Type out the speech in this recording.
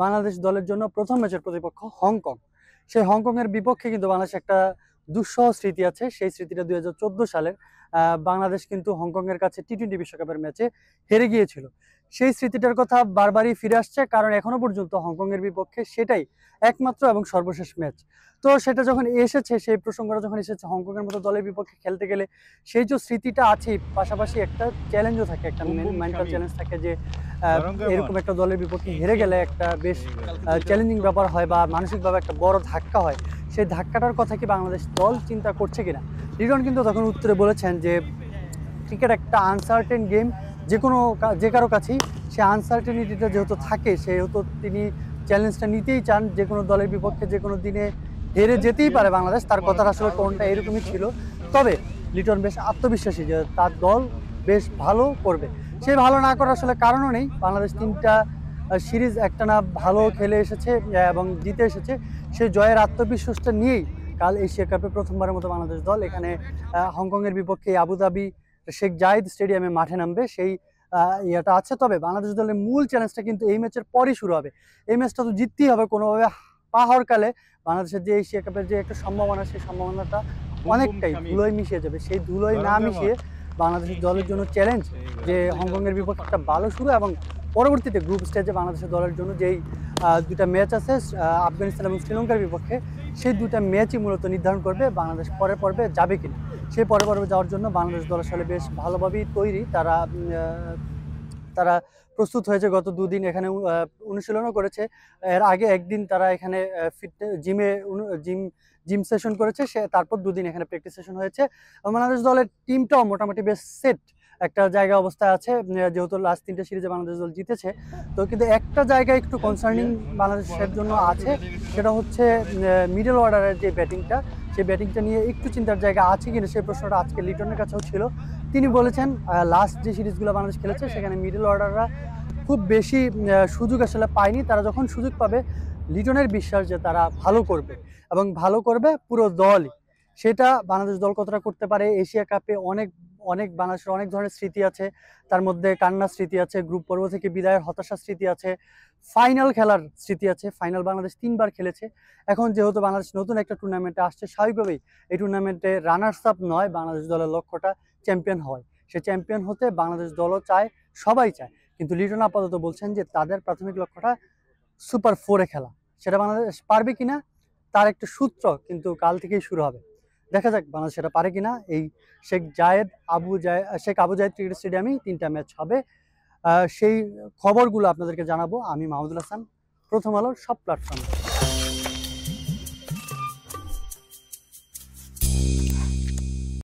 বাংলাদেশ দলের জন্য প্রথম ম্যাচের প্রতিপক্ষ হংকং। সেই হংকংয়ের বিপক্ষে কিন্তু বাংলাদেশ একটা দুঃসহ স্মৃতি আছে। সেই স্মৃতিটা 2014 সালের। বাংলাদেশ কিন্তু হংকংয়ের কাছে টি-20 বিশ্বকাপের ম্যাচে হেরে গিয়েছিল। সেই স্মৃতিটার কথা বারবারই ফিরে আসছে, কারণ এখনো পর্যন্ত হংকংয়ের বিপক্ষে সেটাই একমাত্র এবং সর্বশেষ ম্যাচ। তো সেটা যখন এসেছে, সেই প্রসঙ্গটা যখন এসেছে, হংকংয়ের মতো দলের বিপক্ষে খেলতে গেলে সেই যে স্মৃতিটা আছে, পাশাপাশি একটা চ্যালেঞ্জও থাকে, একটা মেন্টাল চ্যালেঞ্জ থাকে যে এরকম একটা দলের বিপক্ষে হেরে গেলে একটা বেশ চ্যালেঞ্জিং ব্যাপার হয় বা মানসিকভাবে একটা বড় ধাক্কা হয়। সেই ধাক্কাটার কথা কি বাংলাদেশ দল চিন্তা করছে কিনা? লিটন কিন্তু তখন উত্তরে বলেছেন যে ক্রিকেট একটা আনসার্টেন গেম, যে কারো কাছেই সে আনসার্টেনিটিটা যেহেতু থাকে, সেহেতু তিনি চ্যালেঞ্জটা নিতেই চান। যে কোনো দলের বিপক্ষে যে কোনো দিনে হেরে যেতেই পারে বাংলাদেশ, তার কথার আসলে টোনটা এরকমই ছিল। তবে লিটন বেশ আত্মবিশ্বাসী যে তার দল বেশ ভালো করবে। সে ভালো না করার আসলে কারণও নেই। বাংলাদেশ 3টা সিরিজ একটানা ভালো খেলে এসেছে এবং জিতে এসেছে। সেই জয়ের আত্মবিশ্বাসটা নিয়েই কাল এশিয়া কাপে প্রথমবারের মতো বাংলাদেশ দল এখানে হংকংয়ের বিপক্ষে আবুধাবি শেখ জায়েদ স্টেডিয়ামে মাঠে নামবে, সেই ইয়েটা আছে। তবে বাংলাদেশ দলের মূল চ্যালেঞ্জটা কিন্তু এই ম্যাচের পরই শুরু হবে। এই ম্যাচটা তো জিততেই হবে কোনোভাবে। পা হরকালে বাংলাদেশের যে এশিয়া কাপের যে একটা সম্ভাবনা, সেই সম্ভাবনাটা অনেকটাই ধুলোয় মিশিয়ে যাবে। সেই ধুলোয় না মিশিয়ে বাংলাদেশের দলের জন্য চ্যালেঞ্জ যে হংকংয়ের বিপক্ষে একটা ভালো শুরু, এবং পরবর্তীতে গ্রুপ স্টেজে বাংলাদেশের দলের জন্য যেই দুটা ম্যাচ আছে আফগানিস্তান এবং শ্রীলঙ্কার বিপক্ষে, সেই দুটা ম্যাচই মূলত নির্ধারণ করবে বাংলাদেশ পরের পর্বে যাবে কিনা। সেই পরের পর্বে যাওয়ার জন্য বাংলাদেশ দল আসলে বেশ ভালোভাবেই তৈরি। তারা প্রস্তুত হয়েছে। গত দুদিন এখানে অনুশীলনও করেছে। এর আগে একদিন তারা এখানে জিম সেশন করেছে, তারপর দুদিন এখানে প্র্যাকটিস সেশন হয়েছে। বাংলাদেশ দলের টিমটাও মোটামুটি বেশ সেট একটা জায়গা অবস্থায় আছে, যেহেতু লাস্ট 3টে সিরিজে বাংলাদেশ দল জিতেছে। তো কিন্তু একটা জায়গায় একটু কনসার্নিং বাংলাদেশের জন্য আছে, সেটা হচ্ছে মিডল অর্ডারের যে ব্যাটিংটা, সেই ব্যাটিংটা নিয়ে একটু চিন্তার জায়গা আছে কিনা, সেই প্রশ্নটা আজকে লিটনের কাছেও ছিল। তিনি বলেছেন লাস্ট যে সিরিজগুলো বাংলাদেশ খেলেছে সেখানে মিডল অর্ডাররা খুব বেশি সুযোগ আসলে পায়নি। তারা যখন সুযোগ পাবে, লিটনের বিশ্বাস যে তারা ভালো করবে এবং ভালো করবে পুরো দলই। সেটা বাংলাদেশ দল কতটা করতে পারে, এশিয়া কাপে অনেক অনেক বাংলাদেশের অনেক ধরনের স্মৃতি আছে। তার মধ্যে কান্নার স্মৃতি আছে, গ্রুপ পর্ব থেকে বিদায়ের হতাশার স্মৃতি আছে, ফাইনাল খেলার স্মৃতি আছে। ফাইনাল বাংলাদেশ 3বার খেলেছে। এখন যেহেতু বাংলাদেশ নতুন একটা টুর্নামেন্টে আসছে, স্বাভাবিকভাবেই এই টুর্নামেন্টে রানার্স আপ নয়, বাংলাদেশ দলের লক্ষ্যটা চ্যাম্পিয়ন হয়। সে চ্যাম্পিয়ন হতে বাংলাদেশ দলও চায়, সবাই চায়। কিন্তু লিটন আপাতত বলছেন যে তাদের প্রাথমিক লক্ষ্যটা সুপার 4-এ খেলা। সেটা বাংলাদেশ পারবে কিনা তার একটা সূত্র কিন্তু কাল থেকেই শুরু হবে। দেখা যাক বাংলাদেশ সেটা পারে কিনা। এই শেখ আবু জায়েদ ক্রিকেট স্টেডিয়ামেই 3টা ম্যাচ হবে। সেই খবরগুলো আপনাদেরকে জানাবো আমি, মাহমুদুল হাসান, প্রথম আলোর সব প্ল্যাটফর্মে।